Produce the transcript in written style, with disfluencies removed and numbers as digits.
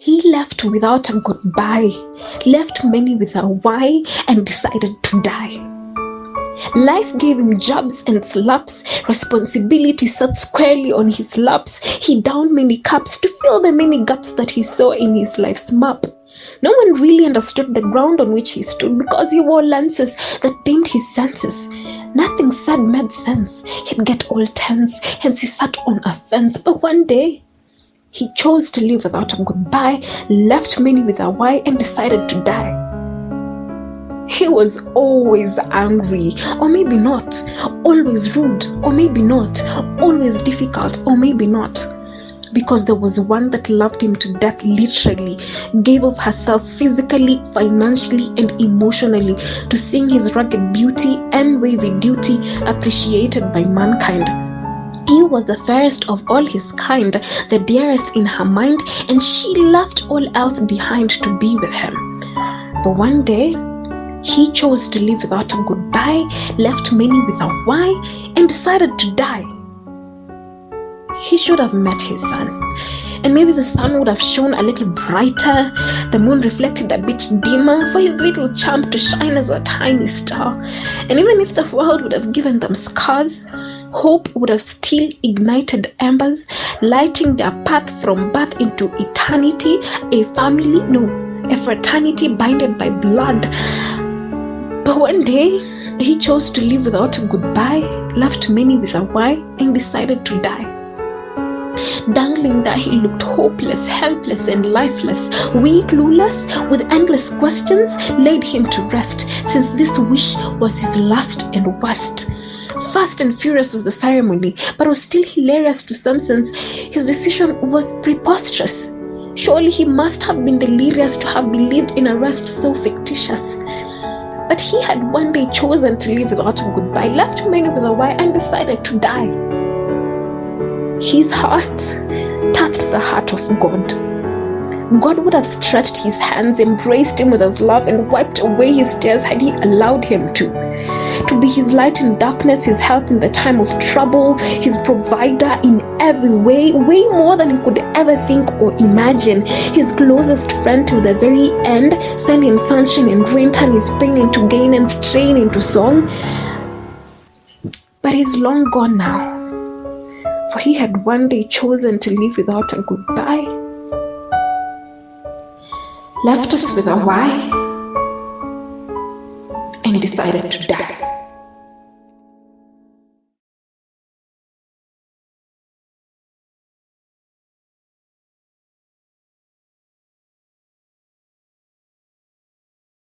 He left without a goodbye, left many with a why, and decided to die. Life gave him jabs and slaps, responsibility sat squarely on his laps. He downed many cups to fill the many gaps that he saw in his life's map. No one really understood the ground on which he stood, because he wore lenses that dimmed his senses. Nothing said made sense. He'd get all tense, hence he sat on a fence. But one day, he chose to live without a goodbye, left many with a why, and decided to die. He was always angry, or maybe not, always rude, or maybe not, always difficult, or maybe not. Because there was one that loved him to death, literally, gave of herself physically, financially, and emotionally to sing his rugged beauty and wavy duty, appreciated by mankind. He was the fairest of all his kind, the dearest in her mind, and she left all else behind to be with him. But one day, he chose to live without a goodbye, left many with a why, and decided to die. He should have met his son, and maybe the sun would have shone a little brighter, the moon reflected a bit dimmer, for his little champ to shine as a tiny star. And even if the world would have given them scars, hope would have still ignited embers, lighting their path from birth into eternity, a fraternity binded by blood. But one day, he chose to live without a goodbye, left many with a why, and decided to die. Dangling there, he looked hopeless, helpless, and lifeless, weak, clueless, with endless questions, laid him to rest, since this wish was his last and worst. Fast and furious was the ceremony, but was still hilarious to some sense. His decision was preposterous. Surely he must have been delirious to have believed in a rest so fictitious. But he had one day chosen to live without a goodbye, left many with a why, and decided to die. His heart touched the heart of God. God would have stretched his hands, embraced him with his love, and wiped away his tears had he allowed him to. To be his light in darkness, his help in the time of trouble, his provider in every way, way more than he could ever think or imagine. His closest friend to the very end, send him sunshine and rain, turn his pain into gain and strain into song. But he's long gone now, for he had one day chosen to live without a goodbye, left us with a why, and decided to die.